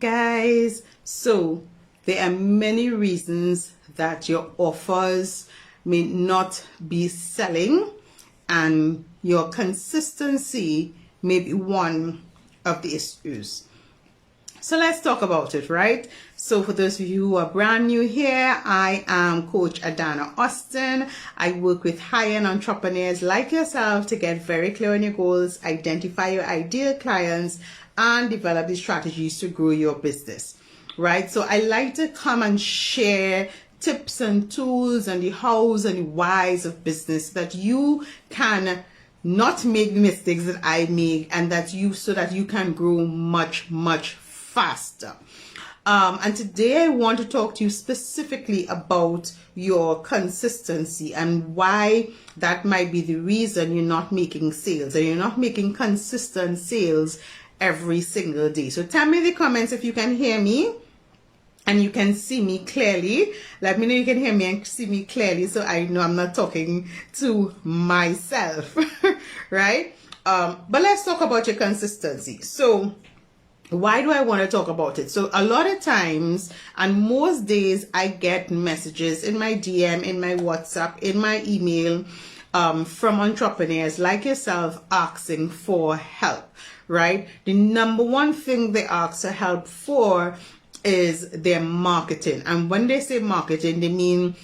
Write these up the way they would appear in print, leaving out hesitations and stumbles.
guys, so there are many reasons that your offers may not be selling, and your consistency may be one of the issues. So let's talk about it, right? So for those of you who are brand new here, I am Coach Adanna Austin. I work with high-end entrepreneurs like yourself to get very clear on your goals, identify your ideal clients, and develop the strategies to grow your business, right? So I like to come and share tips and tools and the hows and the whys of business so that you can not make the mistakes that I make, and so that you can grow much faster. And today I want to talk to you specifically about your consistency and why that might be the reason you're not making sales, and you're not making consistent sales every single day. So tell me in the comments if you can hear me and you can see me clearly. Let me know you can hear me and see me clearly, so I know I'm not talking to myself. Right? But let's talk about your consistency. So why do I want to talk about it? So a lot of times, and most days, I get messages in my DM, in my WhatsApp, in my email, from entrepreneurs like yourself asking for help, right? The number one thing they ask for help for is their marketing. And when they say marketing, they mean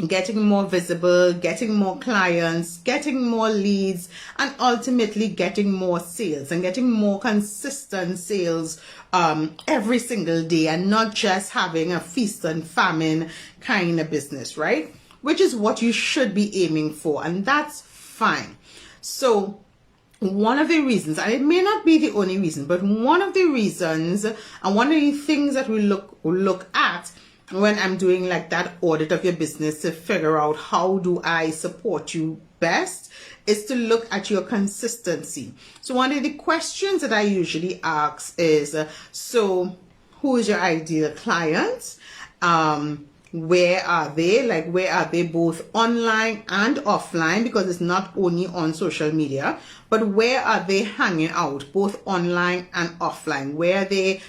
getting more visible, getting more clients, getting more leads, and ultimately getting more sales and getting more consistent sales every single day, and not just having a feast and famine kind of business, right? Which is what you should be aiming for, and that's fine. So one of the reasons, and it may not be the only reason, but one of the reasons and one of the things that we look at when I'm doing like that audit of your business to figure out how do I support you best is to look at your consistency. So one of the questions that I usually ask is, so who is your ideal client? Where are they? Like, where are they both online and offline? Because it's not only on social media, but where are they hanging out, both online and offline? Where are they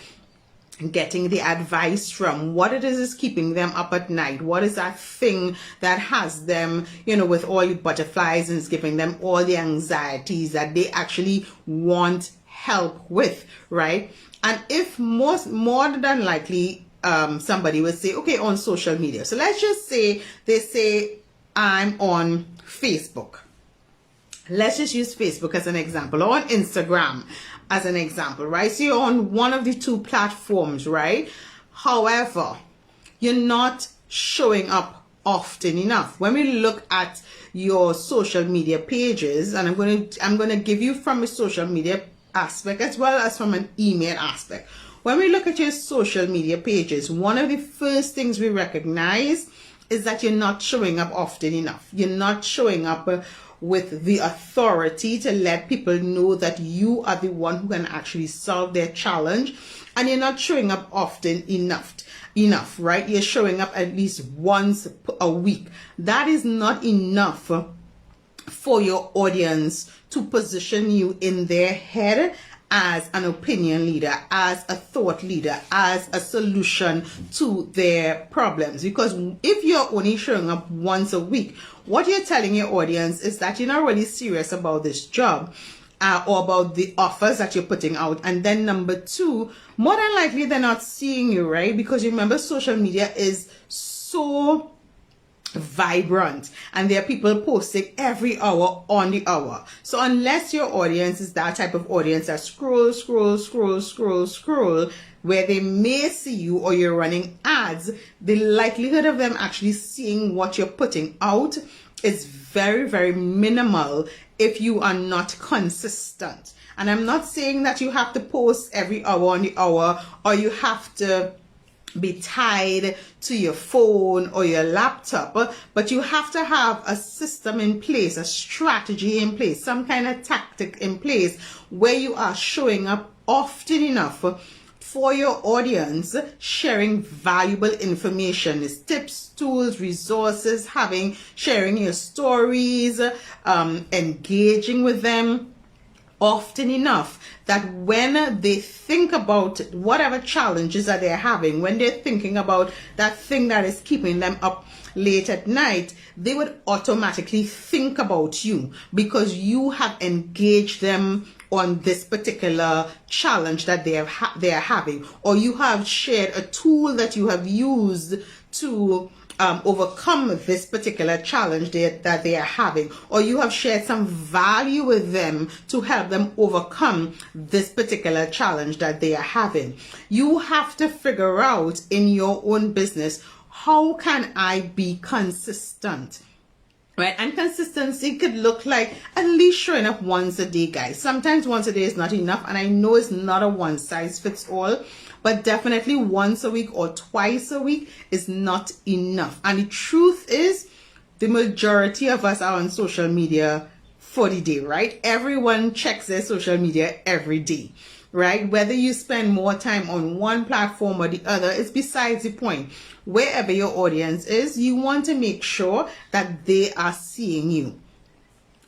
getting the advice from? What it is keeping them up at night? What is that thing that has them, with all the butterflies and is giving them all the anxieties that they actually want help with, right? And if more than likely, somebody would say, okay, on social media. So let's just say they say, I'm on Facebook. Let's just use Facebook as an example, or on Instagram as an example, right? So you're on one of the two platforms, right? However, you're not showing up often enough. When we look at your social media pages, and I'm going to give you from a social media aspect as well as from an email aspect. When we look at your social media pages, one of the first things we recognize is that you're not showing up often enough. You're not showing up with the authority to let people know that you are the one who can actually solve their challenge, and you're not showing up often enough, right? You're showing up at least once a week. That is not enough for your audience to position you in their head as an opinion leader, as a thought leader, as a solution to their problems. Because if you're only showing up once a week, what you're telling your audience is that you're not really serious about this job or about the offers that you're putting out. And then number two, more than likely they're not seeing you, right? Because you remember, social media is so vibrant, and there are people posting every hour on the hour. So unless your audience is that type of audience that scroll, where they may see you or you're running ads, the likelihood of them actually seeing what you're putting out is very minimal if you are not consistent. And I'm not saying that you have to post every hour on the hour, or you have to be tied to your phone or your laptop, but you have to have a system in place, a strategy in place, some kind of tactic in place where you are showing up often enough for your audience, sharing valuable information, is tips, tools, resources, sharing your stories, engaging with them, often enough that when they think about whatever challenges that they're having, when they're thinking about that thing that is keeping them up late at night, they would automatically think about you because you have engaged them on this particular challenge that they are having, or you have shared a tool that you have used to overcome this particular challenge that they are having, or you have shared some value with them to help them overcome this particular challenge that they are having. You have to figure out in your own business, how can I be consistent? Right? And consistency could look like at least showing up once a day, guys. Sometimes once a day is not enough, and I know it's not a one size fits all, but definitely once a week or twice a week is not enough. And the truth is, the majority of us are on social media for the day, right? Everyone checks their social media every day, right? Whether you spend more time on one platform or the other, it's besides the point. Wherever your audience is, you want to make sure that they are seeing you,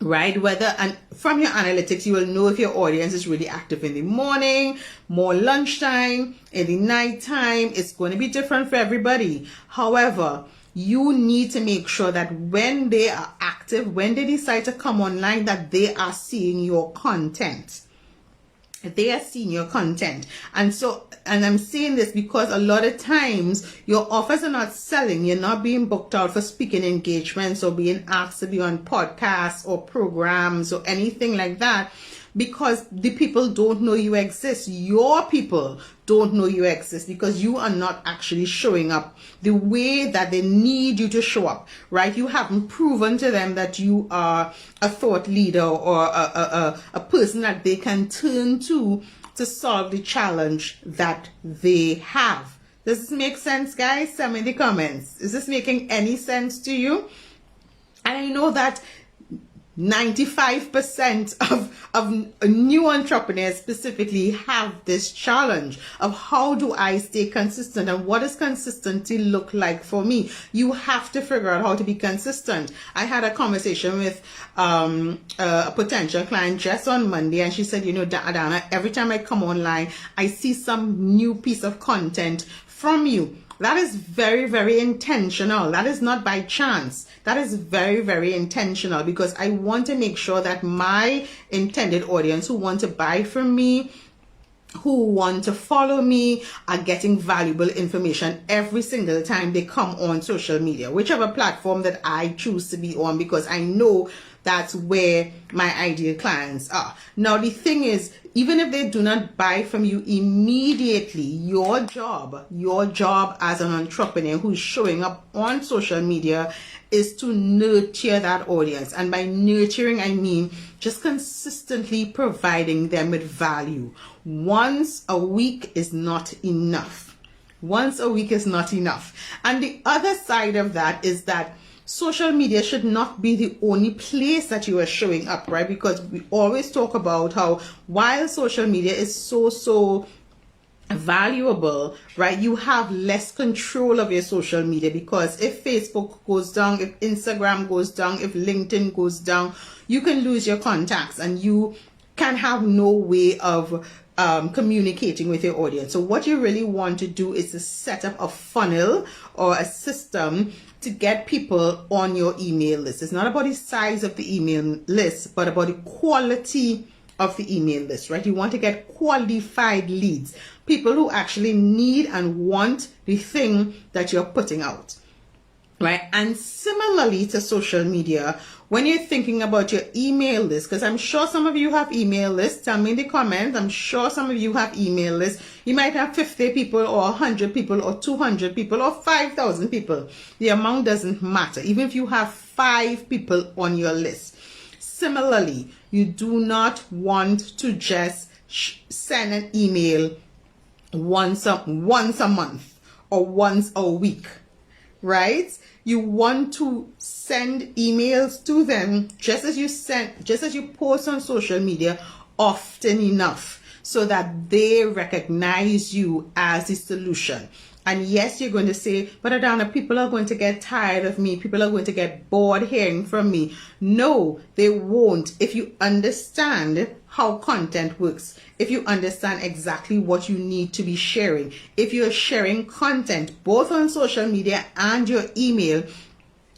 right? And from your analytics, you will know if your audience is really active in the morning, more lunchtime, in the nighttime. It's going to be different for everybody. However, you need to make sure that when they are active, when they decide to come online, that they are seeing your content. They are seeing your content. And I'm saying this because a lot of times your offers are not selling. You're not being booked out for speaking engagements or being asked to be on podcasts or programs or anything like that, because the people don't know you exist. Your people don't know you exist because you are not actually showing up the way that they need you to show up, right? You haven't proven to them that you are a thought leader or a person that they can turn to solve the challenge that they have. Does this make sense, guys? Tell me in the comments. Is this making any sense to you? And I know that 95% of new entrepreneurs specifically have this challenge of how do I stay consistent, and what does consistency look like for me? You have to figure out how to be consistent. I had a conversation with a potential client just on Monday, and she said, Adanna, every time I come online, I see some new piece of content from you. That is very, very intentional. That is not by chance. That is very, very intentional, because I want to make sure that my intended audience who want to buy from me, who want to follow me, are getting valuable information every single time they come on social media, whichever platform that I choose to be on, because I know that's where my ideal clients are. Now, the thing is, even if they do not buy from you immediately, your job as an entrepreneur who's showing up on social media is to nurture that audience. And by nurturing, I mean just consistently providing them with value. Once a week is not enough. Once a week is not enough. And the other side of that is that social media should not be the only place that you are showing up, right? Because we always talk about how while social media is so valuable, right, you have less control of your social media, because if Facebook goes down, if Instagram goes down, if LinkedIn goes down, you can lose your contacts and you can have no way of communicating with your audience. So what you really want to do is to set up a funnel or a system to get people on your email list. It's not about the size of the email list, but about the quality of the email list, right? You want to get qualified leads, people who actually need and want the thing that you're putting out, right? And similarly to social media, when you're thinking about your email list, because I'm sure some of you have email lists, tell me in the comments, I'm sure some of you have email lists. You might have 50 people or 100 people or 200 people or 5,000 people. The amount doesn't matter, even if you have 5 people on your list. Similarly, you do not want to just send an email once a month or once a week, right? You want to send emails to them just as you post on social media often enough, so that they recognize you as the solution. And yes, you're going to say, but Adanna, people are going to get tired of me. People are going to get bored hearing from me. No, they won't. If you understand how content works, if you understand exactly what you need to be sharing, if you're sharing content both on social media and your email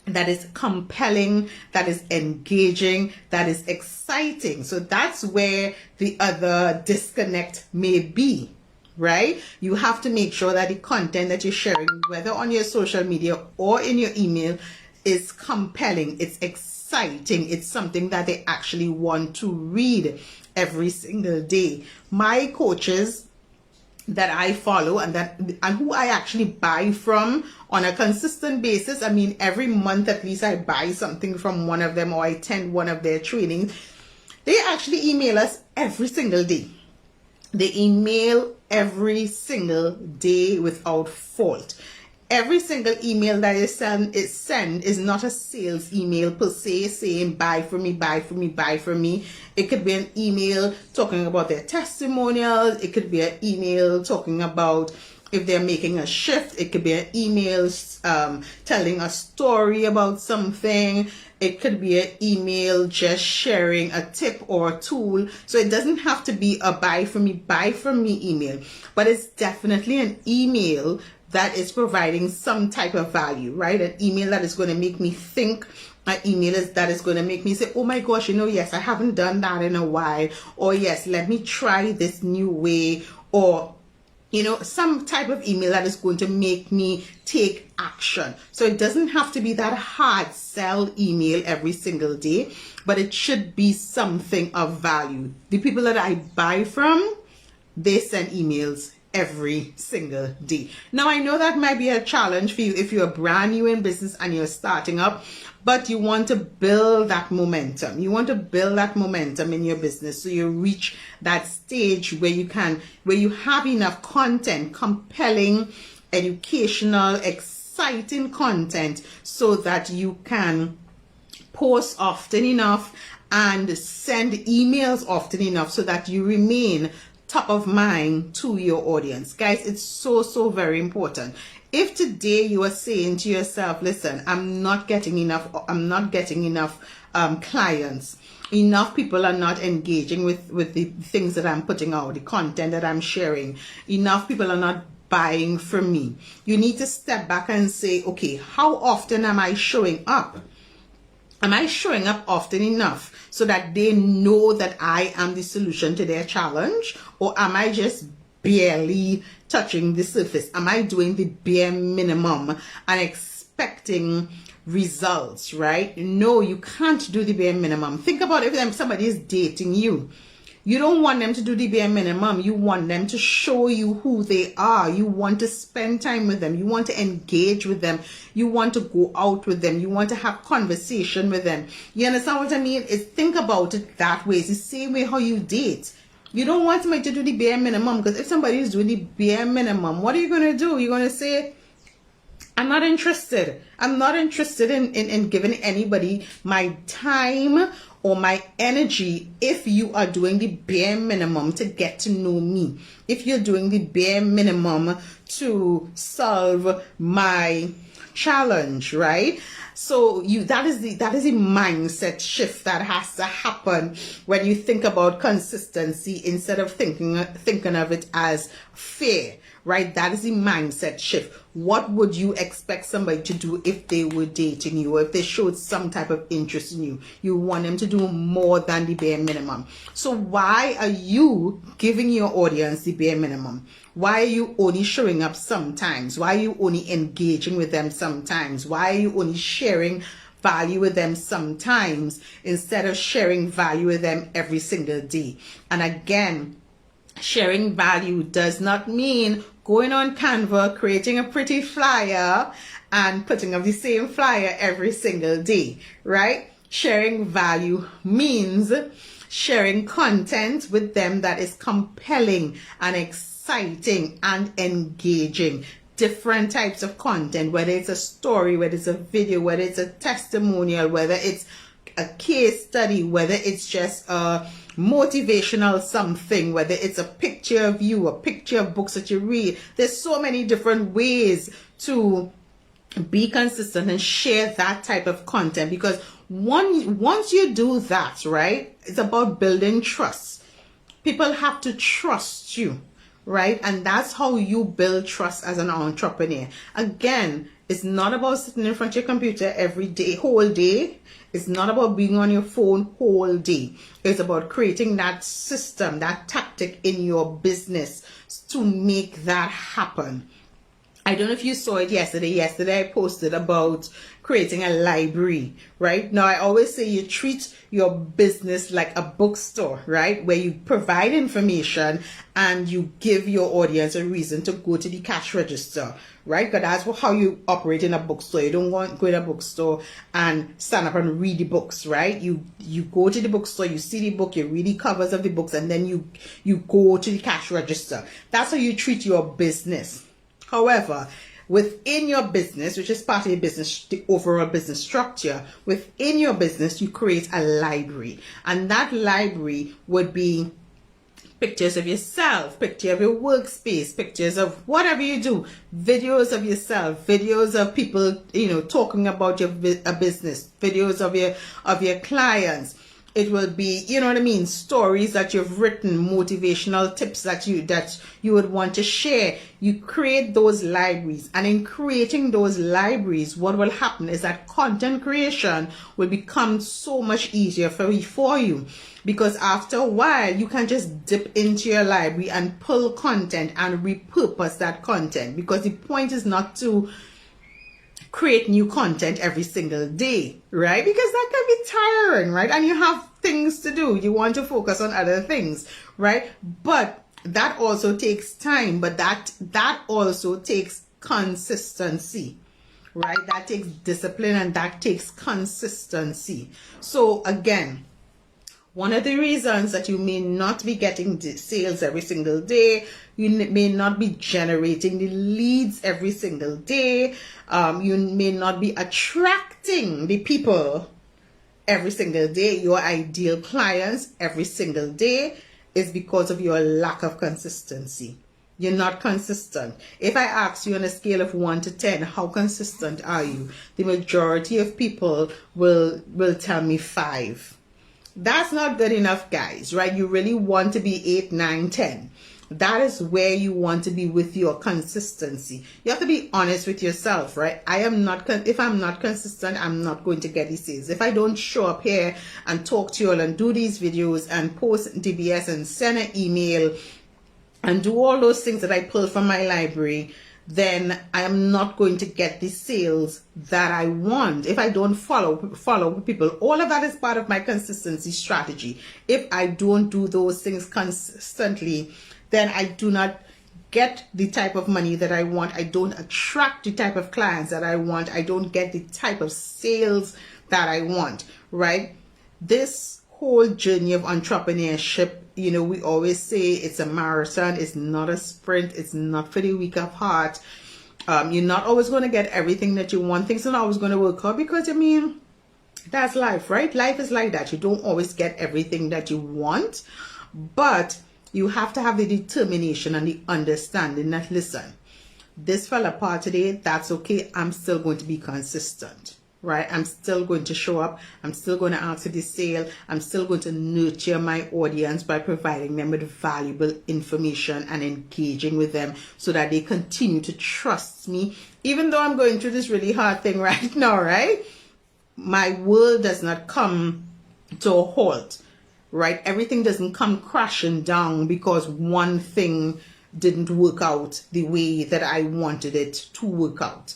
that is compelling, that is engaging, that is exciting. So that's where the other disconnect may be, right? You have to make sure that the content that you're sharing, whether on your social media or in your email, is compelling, it's exciting, it's something that they actually want to read every single day. My coaches that I follow and who I actually buy from on a consistent basis, I mean every month at least I buy something from one of them or I attend one of their trainings, they actually email us every single day. They email every single day without fault. Every single email that is sent is not a sales email per se saying buy from me, buy from me, buy from me. It could be an email talking about their testimonials. It could be an email talking about if they're making a shift. It could be an email telling a story about something. It could be an email just sharing a tip or a tool. So it doesn't have to be a buy from me email, but it's definitely an email that is providing some type of value, right? An email that is going to make me think, an email that is going to make me say, oh my gosh, yes, I haven't done that in a while, or yes, let me try this new way, or some type of email that is going to make me take action. So it doesn't have to be that hard sell email every single day, but it should be something of value. The people that I buy from, they send emails every single day. Now, I know that might be a challenge for you if you're brand new in business and you're starting up, but you want to build that momentum. You want to build that momentum in your business so you reach that stage where you have enough content, compelling, educational, exciting content so that you can post often enough and send emails often enough so that you remain top of mind to your audience. Guys, it's so very important. If today you are saying to yourself, listen, I'm not getting enough clients, enough people are not engaging with the things that I'm putting out, the content that I'm sharing, enough people are not buying from me, you need to step back and say, okay, how often am I showing up? Am I showing up often enough so that they know that I am the solution to their challenge? Or am I just barely touching the surface? Am I doing the bare minimum and expecting results, right? No, you can't do the bare minimum. Think about if somebody is dating you. You don't want them to do the bare minimum. You want them to show you who they are. You want to spend time with them. You want to engage with them. You want to go out with them. You want to have conversation with them. You understand what I mean? Think about it that way. It's the same way how you date. You don't want somebody to do the bare minimum, because if somebody is doing the bare minimum, what are you going to do? You're going to say, I'm not interested. I'm not interested in giving anybody my time or my energy if you are doing the bare minimum to get to know me. If you're doing the bare minimum to solve my challenge, right? So that is the mindset shift that has to happen when you think about consistency instead of thinking of it as fear. Right? That is the mindset shift. What would you expect somebody to do if they were dating you, or if they showed some type of interest in you? You want them to do more than the bare minimum. So why are you giving your audience the bare minimum? Why are you only showing up sometimes? Why are you only engaging with them sometimes? Why are you only sharing value with them sometimes instead of sharing value with them every single day? And again, sharing value does not mean going on Canva, creating a pretty flyer and putting up the same flyer every single day, right? Sharing value means sharing content with them that is compelling and exciting and engaging. Different types of content, whether it's a story, whether it's a video, whether it's a testimonial, whether it's a case study, whether it's just a motivational something, whether it's a picture of you, a picture of books that you read. There's so many different ways to be consistent and share that type of content, because once you do that, right, it's about building trust. People have to trust you, right? And that's how you build trust as an entrepreneur. Again, it's not about sitting in front of your computer every day, whole day. It's not about being on your phone whole day. It's about creating that system, that tactic in your business to make that happen. I don't know if you saw it yesterday. Yesterday I posted about creating a library, right? Now I always say you treat your business like a bookstore, right? Where you provide information and you give your audience a reason to go to the cash register, right? Because that's how you operate in a bookstore. You don't want to go in a bookstore and stand up and read the books, right? You go to the bookstore, you see the book, you read the covers of the books, and then you go to the cash register. That's how you treat your business. However, within your business, which is part of your business, the overall business structure, within your business, you create a library. And that library would be pictures of yourself, picture of your workspace, pictures of whatever you do, videos of yourself, videos of people, talking about your business, videos of your clients. It will be, stories that you've written, motivational tips that you would want to share. You create those libraries, and in creating those libraries, what will happen is that content creation will become so much easier for you, because after a while you can just dip into your library and pull content and repurpose that content, because the point is not to create new content every single day, right? Because that can be tiring, right? And you have things to do. You want to focus on other things, right? But that also takes time, but that also takes consistency, right? That takes discipline, and that takes consistency. So again, one of the reasons that you may not be getting sales every single day, you may not be generating the leads every single day, you may not be attracting the people every single day, your ideal clients every single day, is because of your lack of consistency. You're not consistent. If I ask you on a scale of 1 to 10, how consistent are you? The majority of people will tell me 5. That's not good enough, guys, right? You really want to be 8, 9, 10. That is where you want to be with your consistency. You have to be honest with yourself, right? If I'm not consistent, I'm not going to get these sales. If I don't show up here and talk to you all and do these videos and post DBS and send an email and do all those things that I pull from my library, then I am not going to get the sales that I want. If I don't follow people, all of that is part of my consistency strategy. If I don't do those things consistently, then I do not get the type of money that I want. I don't attract the type of clients that I want. I don't get the type of sales that I want, right? This whole journey of entrepreneurship, we always say it's a marathon, it's not a sprint, it's not for the weak of heart. You're not always going to get everything that you want. Things are not always going to work out, because that's life, right? Life is like that. You don't always get everything that you want, but you have to have the determination and the understanding that, listen, this fell apart today, that's okay, I'm still going to be consistent, right? I'm still going to show up. I'm still going to answer the sale. I'm still going to nurture my audience by providing them with valuable information and engaging with them so that they continue to trust me. Even though I'm going through this really hard thing right now, right? My world does not come to a halt, right? Everything doesn't come crashing down because one thing didn't work out the way that I wanted it to work out.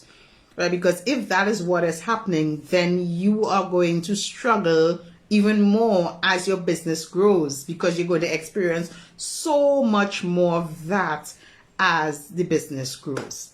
Right? Because if that is what is happening, then you are going to struggle even more as your business grows, because you're going to experience so much more of that as the business grows.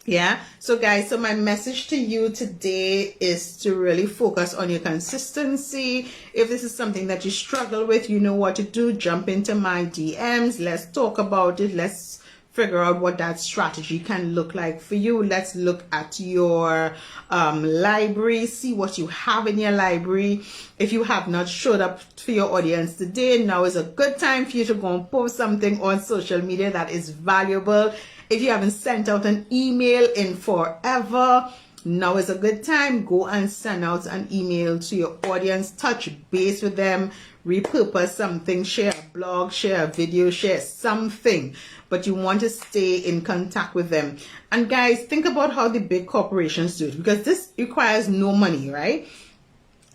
Yeah. So guys, so my message to you today is to really focus on your consistency. If this is something that you struggle with, you know what to do. Jump into my DMs. Let's talk about it. Let's figure out what that strategy can look like for you. Let's look at your library, see what you have in your library. If you have not showed up for your audience today, now is a good time for you to go and post something on social media that is valuable. If you haven't sent out an email in forever, now is a good time. Go and send out an email to your audience, touch base with them, repurpose something, share a blog, share a video, share something, but you want to stay in contact with them. And guys, think about how the big corporations do it, because this requires no money, right?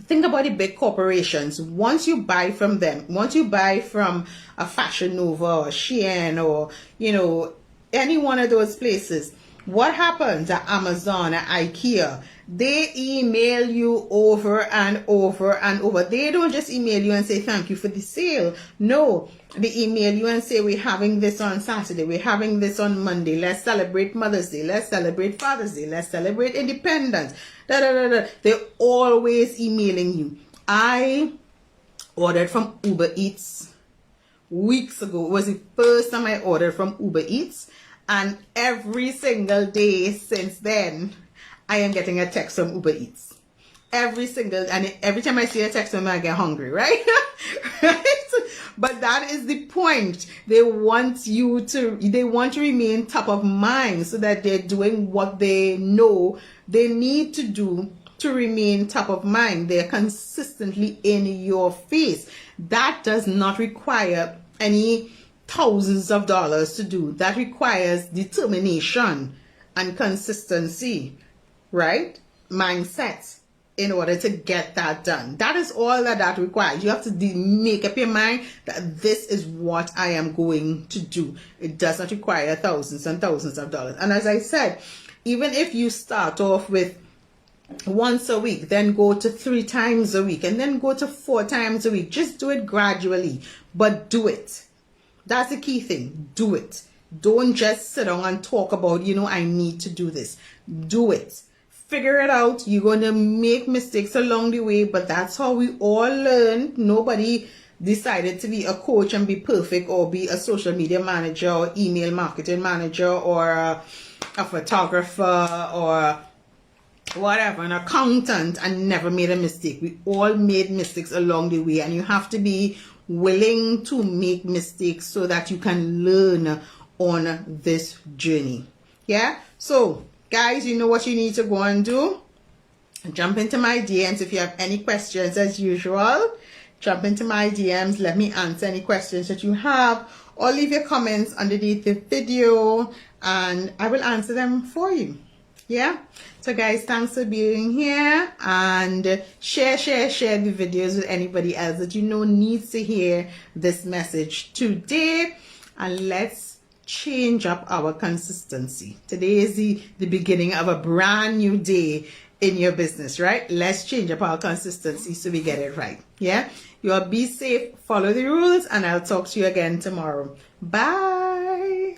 Think about the big corporations. Once you buy from them, once you buy from a Fashion Nova or Shein or, you know, any one of those places, what happens at Amazon, at IKEA? They email you over and over and over. They don't just email you and say thank you for the sale. No, they email you and say we're having this on Saturday, we're having this on Monday, let's celebrate Mother's Day, let's celebrate Father's Day, let's celebrate Independence. Da, da, da, da. They're always emailing you. I ordered from Uber Eats weeks ago. It was the first time I ordered from Uber Eats. And every single day since then, I am getting a text from Uber Eats. Every time I see a text from them, I get hungry, right? Right? But that is the point. They want to remain top of mind so that they're doing what they know they need to do to remain top of mind. They're consistently in your face. That does not require any thousands of dollars to do. That requires determination and consistency, right? Mindset in order to get that done. That is all that requires. You have to make up your mind that this is what I am going to do. It does not require thousands and thousands of dollars. And as I said, even if you start off with once a week, then go to 3 times a week, and then go to 4 times a week, just do it gradually, but do it. That's the key thing. Do it. Don't just sit down and talk about, you know, I need to do this. Do it. Figure it out. You're going to make mistakes along the way, but that's how we all learn. Nobody decided to be a coach and be perfect, or be a social media manager or email marketing manager or a photographer or whatever, an accountant, and never made a mistake. We all made mistakes along the way, and you have to be willing to make mistakes so that you can learn on this journey. Yeah, so guys, you know what you need to go and do. Jump into my DMs if you have any questions. As usual, jump into my DMs, let me answer any questions that you have, or leave your comments underneath the video and I will answer them for you. Yeah, so guys, thanks for being here, and share the videos with anybody else that you know needs to hear this message today. And let's change up our consistency. Today is the beginning of a brand new day in your business, right? Let's change up our consistency so we get it right. Yeah, you all be safe, follow the rules, and I'll talk to you again tomorrow. Bye.